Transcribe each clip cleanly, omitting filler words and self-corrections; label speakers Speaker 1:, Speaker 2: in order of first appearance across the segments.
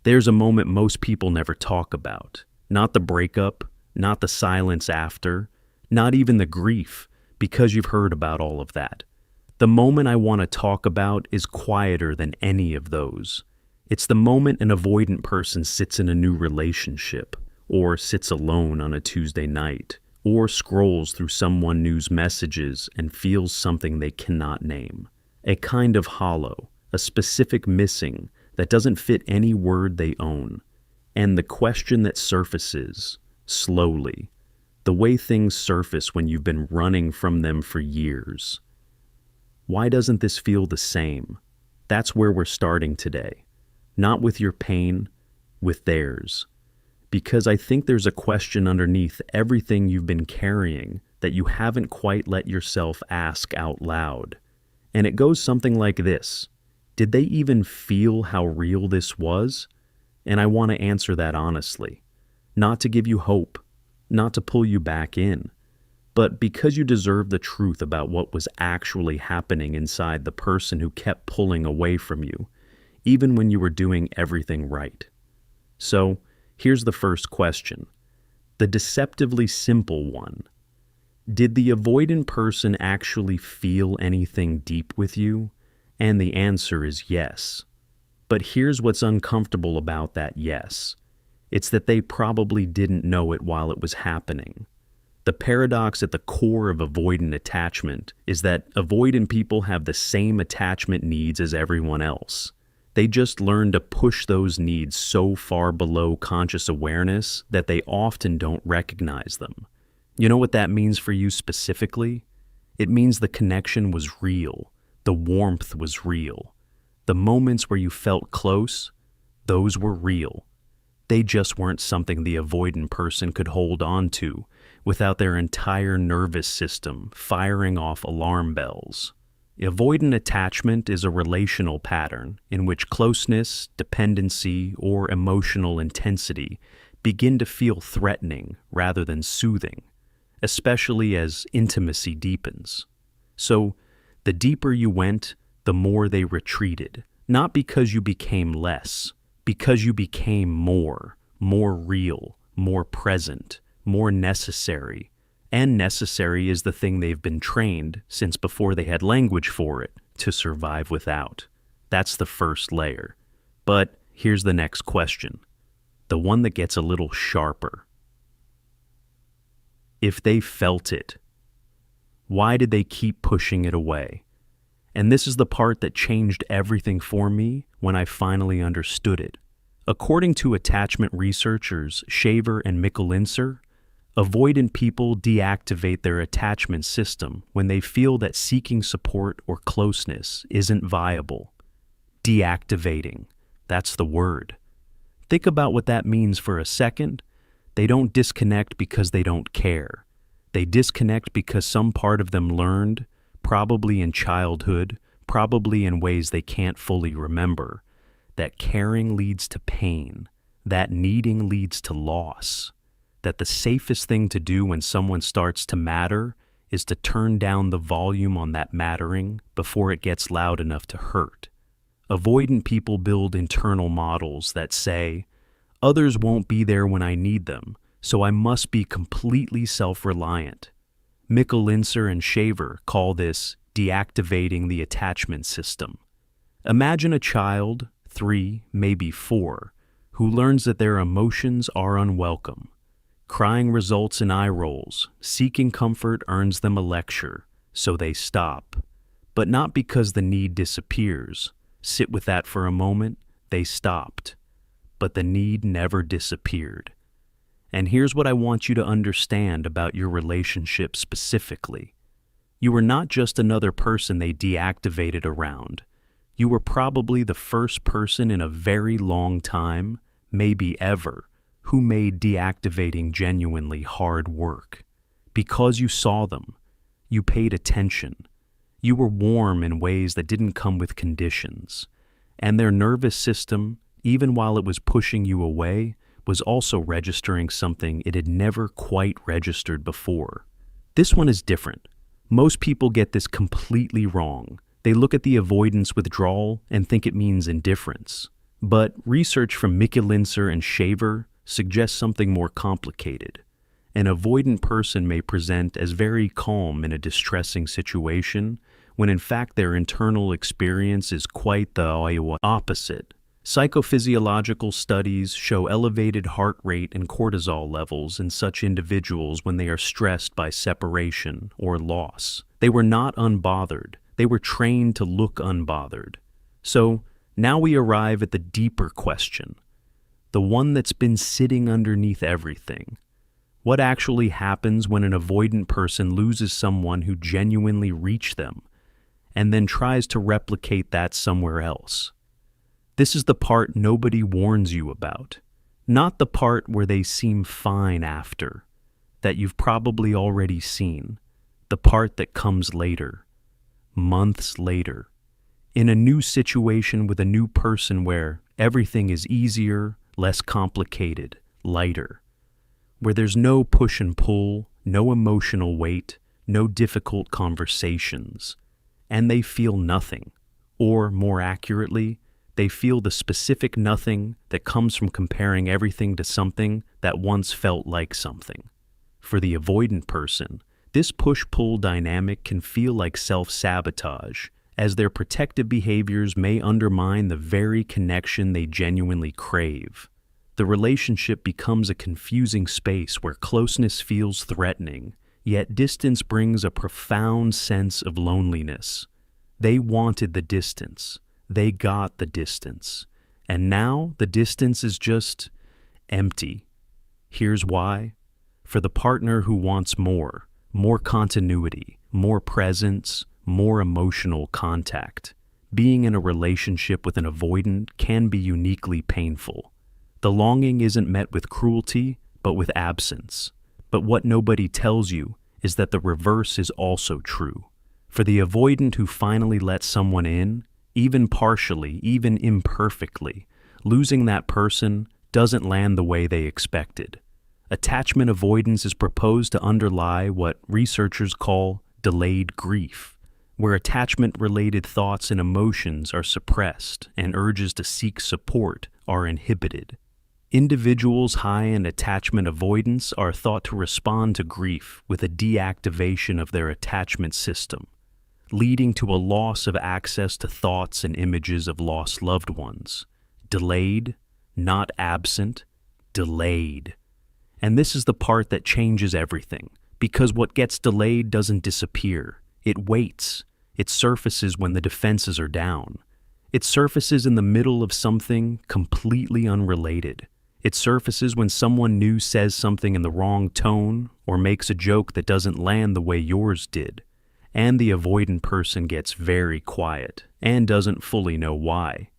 Speaker 1: There's a moment most people never talk about. Not the breakup, not the silence after, not even the grief, because you've heard about all of that. The moment I want to talk about is quieter than any of those. It's the moment an avoidant person sits in a new relationship, or sits alone on a Tuesday night, or scrolls through someone new's messages and feels something they cannot name. A kind of hollow, a specific missing that doesn't fit any word they own. And the question that surfaces, slowly, the way things surface when you've been running from them for years. Why doesn't this feel the same? That's where we're starting today. Not with your pain, with theirs. Because I think there's a question underneath everything you've been carrying that you haven't quite let yourself ask out loud. And it goes something like this. Did they even feel how real this was? And I want to answer that honestly. Not to give you hope, not to pull you back in, but because you deserve the truth about what was actually happening inside the person who kept pulling away from you, even when you were doing everything right. So, here's the first question. The deceptively simple one. Did the avoidant person actually feel anything deep with you? And the answer is yes. But here's what's uncomfortable about that yes. It's that they probably didn't know it while it was happening. The paradox at the core of avoidant attachment is that avoidant people have the same attachment needs as everyone else. They just learn to push those needs so far below conscious awareness that they often don't recognize them. You know what that means for you specifically? It means the connection was real. The warmth was real. The moments where you felt close, those were real. They just weren't something the avoidant person could hold on to without their entire nervous system firing off alarm bells. Avoidant attachment is a relational pattern in which closeness, dependency, or emotional intensity begin to feel threatening rather than soothing, especially as intimacy deepens. So, the deeper you went, the more they retreated, not because you became less, because you became more real, more present, more necessary. And necessary is the thing they've been trained, since before they had language for it, to survive without. That's the first layer. But here's the next question, the one that gets a little sharper. If they felt it, why did they keep pushing it away? And this is the part that changed everything for me when I finally understood it. According to attachment researchers Shaver and Mickelinser, avoidant people deactivate their attachment system when they feel that seeking support or closeness isn't viable. Deactivating, that's the word. Think about what that means for a second. They don't disconnect because they don't care. They disconnect because some part of them learned, probably in childhood, probably in ways they can't fully remember, that caring leads to pain, that needing leads to loss, that the safest thing to do when someone starts to matter is to turn down the volume on that mattering before it gets loud enough to hurt. Avoidant people build internal models that say, others won't be there when I need them, so I must be completely self-reliant. Mickelinser and Shaver call this deactivating the attachment system. Imagine a child, 3, maybe 4, who learns that their emotions are unwelcome. Crying results in eye rolls, seeking comfort earns them a lecture, so they stop. But not because the need disappears. Sit with that for a moment, they stopped. But the need never disappeared. And here's what I want you to understand about your relationship specifically. You were not just another person they deactivated around. You were probably the first person in a very long time, maybe ever, who made deactivating genuinely hard work. Because you saw them, you paid attention. You were warm in ways that didn't come with conditions. And their nervous system, even while it was pushing you away, was also registering something it had never quite registered before. This one is different. Most people get this completely wrong. They look at the avoidance withdrawal and think it means indifference. But research from Mikulincer and Shaver suggests something more complicated. An avoidant person may present as very calm in a distressing situation, when in fact their internal experience is quite the opposite. Psychophysiological studies show elevated heart rate and cortisol levels in such individuals when they are stressed by separation or loss. They were not unbothered. They were trained to look unbothered. So now we arrive at the deeper question, the one that's been sitting underneath everything. What actually happens when an avoidant person loses someone who genuinely reached them and then tries to replicate that somewhere else? This is the part nobody warns you about, not the part where they seem fine after, that you've probably already seen, the part that comes later, months later, in a new situation with a new person where everything is easier, less complicated, lighter, where there's no push and pull, no emotional weight, no difficult conversations, and they feel nothing, or more accurately, they feel the specific nothing that comes from comparing everything to something that once felt like something. For the avoidant person, this push-pull dynamic can feel like self-sabotage, as their protective behaviors may undermine the very connection they genuinely crave. The relationship becomes a confusing space where closeness feels threatening, yet distance brings a profound sense of loneliness. They wanted the distance. They got the distance. And now the distance is just empty. Here's why. For the partner who wants more continuity, more presence, more emotional contact, being in a relationship with an avoidant can be uniquely painful. The longing isn't met with cruelty, but with absence. But what nobody tells you is that the reverse is also true. For the avoidant who finally lets someone in, even partially, even imperfectly, losing that person doesn't land the way they expected. Attachment avoidance is proposed to underlie what researchers call delayed grief, where attachment-related thoughts and emotions are suppressed and urges to seek support are inhibited. Individuals high in attachment avoidance are thought to respond to grief with a deactivation of their attachment system, leading to a loss of access to thoughts and images of lost loved ones. Delayed, not absent, delayed. And this is the part that changes everything, because what gets delayed doesn't disappear. It waits. It surfaces when the defenses are down. It surfaces in the middle of something completely unrelated. It surfaces when someone new says something in the wrong tone or makes a joke that doesn't land the way yours did. And the avoidant person gets very quiet and doesn't fully know why.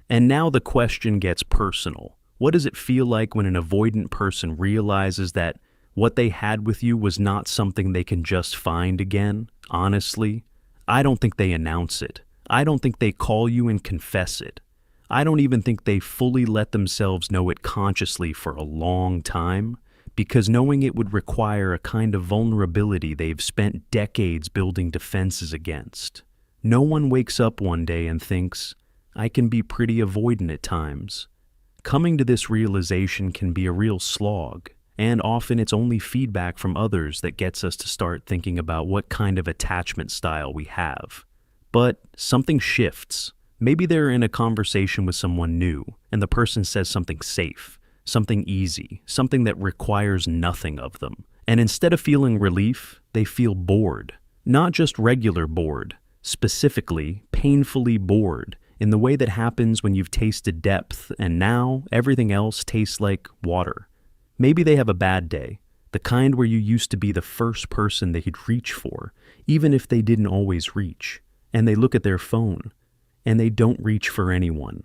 Speaker 1: And now the question gets personal. What does it feel like when an avoidant person realizes that what they had with you was not something they can just find again? Honestly, I don't think they announce it. I don't think they call you and confess it. I don't even think they fully let themselves know it consciously for a long time, because knowing it would require a kind of vulnerability they've spent decades building defenses against. No one wakes up one day and thinks, I can be pretty avoidant at times. Coming to this realization can be a real slog, and often it's only feedback from others that gets us to start thinking about what kind of attachment style we have. But something shifts. Maybe they're in a conversation with someone new, and the person says something safe, something easy, something that requires nothing of them. And instead of feeling relief, they feel bored. Not just regular bored, specifically painfully bored, in the way that happens when you've tasted depth and now everything else tastes like water. Maybe they have a bad day, the kind where you used to be the first person they'd reach for, even if they didn't always reach. And they look at their phone, and they don't reach for anyone.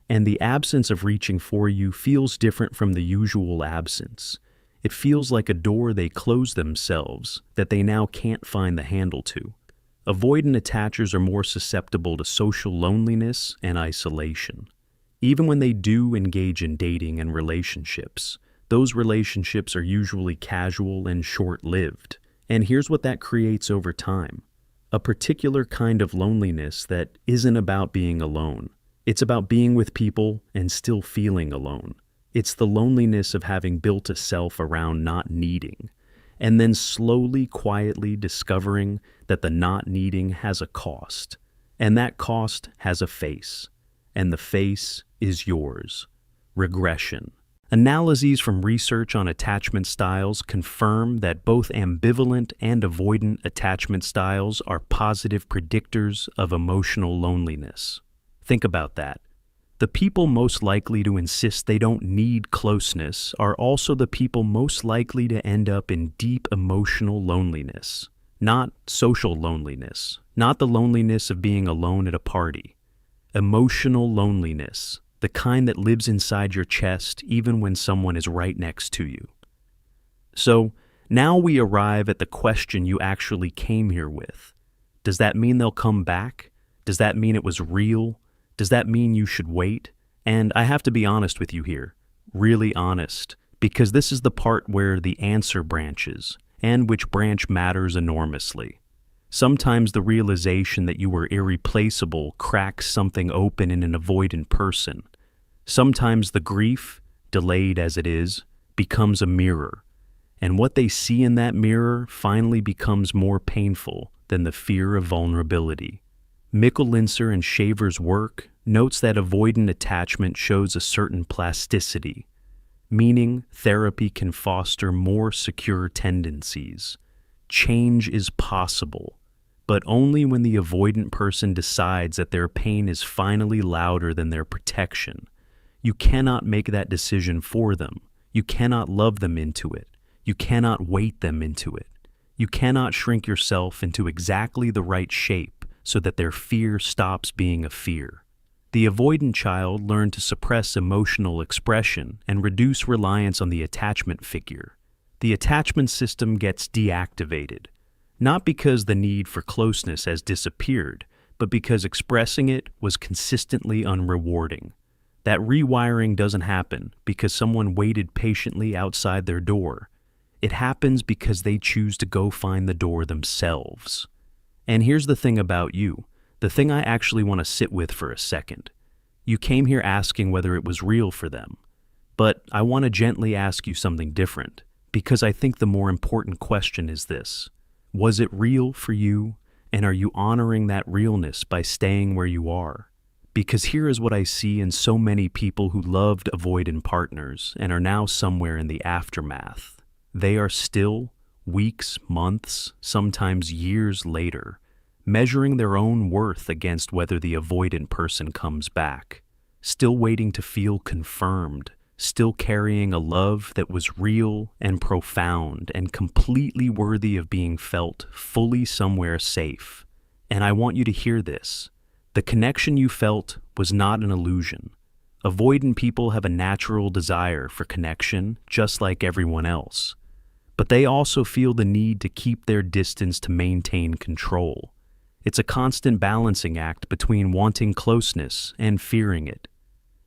Speaker 1: And the absence of reaching for you feels different from the usual absence. It feels like a door they close themselves that they now can't find the handle to. Avoidant attachers are more susceptible to social loneliness and isolation. Even when they do engage in dating and relationships, those relationships are usually casual and short-lived. And here's what that creates over time. A particular kind of loneliness that isn't about being alone. It's about being with people and still feeling alone. It's the loneliness of having built a self around not needing, and then slowly, quietly discovering that the not needing has a cost, and that cost has a face, and the face is yours. Regression. Analyses from research on attachment styles confirm that both ambivalent and avoidant attachment styles are positive predictors of emotional loneliness. Think about that. The people most likely to insist they don't need closeness are also the people most likely to end up in deep emotional loneliness, not social loneliness, not the loneliness of being alone at a party. Emotional loneliness, the kind that lives inside your chest even when someone is right next to you. So, now we arrive at the question you actually came here with. Does that mean they'll come back? Does that mean it was real? Does that mean you should wait? And I have to be honest with you here, really honest, because this is the part where the answer branches, and which branch matters enormously. Sometimes the realization that you were irreplaceable cracks something open in an avoidant person. Sometimes the grief, delayed as it is, becomes a mirror, and what they see in that mirror finally becomes more painful than the fear of vulnerability. Michellinser and Shaver's work notes that avoidant attachment shows a certain plasticity, meaning therapy can foster more secure tendencies. Change is possible, but only when the avoidant person decides that their pain is finally louder than their protection. You cannot make that decision for them. You cannot love them into it. You cannot weight them into it. You cannot shrink yourself into exactly the right shape so that their fear stops being a fear. The avoidant child learned to suppress emotional expression and reduce reliance on the attachment figure. The attachment system gets deactivated, not because the need for closeness has disappeared, but because expressing it was consistently unrewarding. That rewiring doesn't happen because someone waited patiently outside their door. It happens because they choose to go find the door themselves. And here's the thing about you, the thing I actually want to sit with for a second. You came here asking whether it was real for them, but I want to gently ask you something different, because I think the more important question is this. Was it real for you, and are you honoring that realness by staying where you are? Because here is what I see in so many people who loved avoidant partners and are now somewhere in the aftermath. They are still, weeks, months, sometimes years later, measuring their own worth against whether the avoidant person comes back, still waiting to feel confirmed, still carrying a love that was real and profound and completely worthy of being felt fully somewhere safe. And I want you to hear this. The connection you felt was not an illusion. Avoidant people have a natural desire for connection, just like everyone else. But they also feel the need to keep their distance to maintain control. It's a constant balancing act between wanting closeness and fearing it.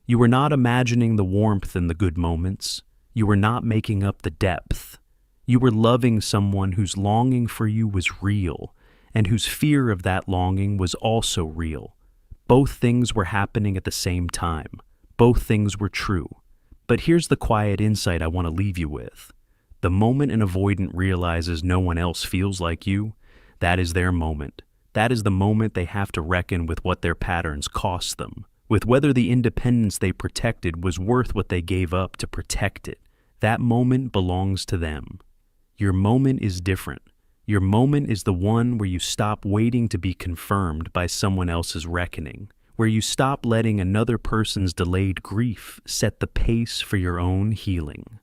Speaker 1: You were not imagining the warmth in the good moments. You were not making up the depth. You were loving someone whose longing for you was real, and whose fear of that longing was also real. Both things were happening at the same time. Both things were true. But here's the quiet insight I want to leave you with. The moment an avoidant realizes no one else feels like you, that is their moment. That is the moment they have to reckon with what their patterns cost them, with whether the independence they protected was worth what they gave up to protect it. That moment belongs to them. Your moment is different. Your moment is the one where you stop waiting to be confirmed by someone else's reckoning, where you stop letting another person's delayed grief set the pace for your own healing,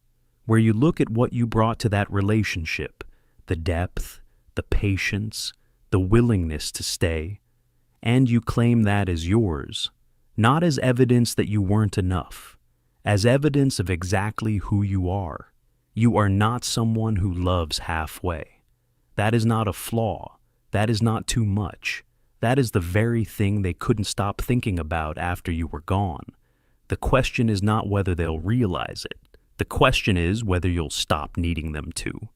Speaker 1: where you look at what you brought to that relationship, the depth, the patience, the willingness to stay, and you claim that as yours, not as evidence that you weren't enough, as evidence of exactly who you are. You are not someone who loves halfway. That is not a flaw. That is not too much. That is the very thing they couldn't stop thinking about after you were gone. The question is not whether they'll realize it. The question is whether you'll stop needing them to.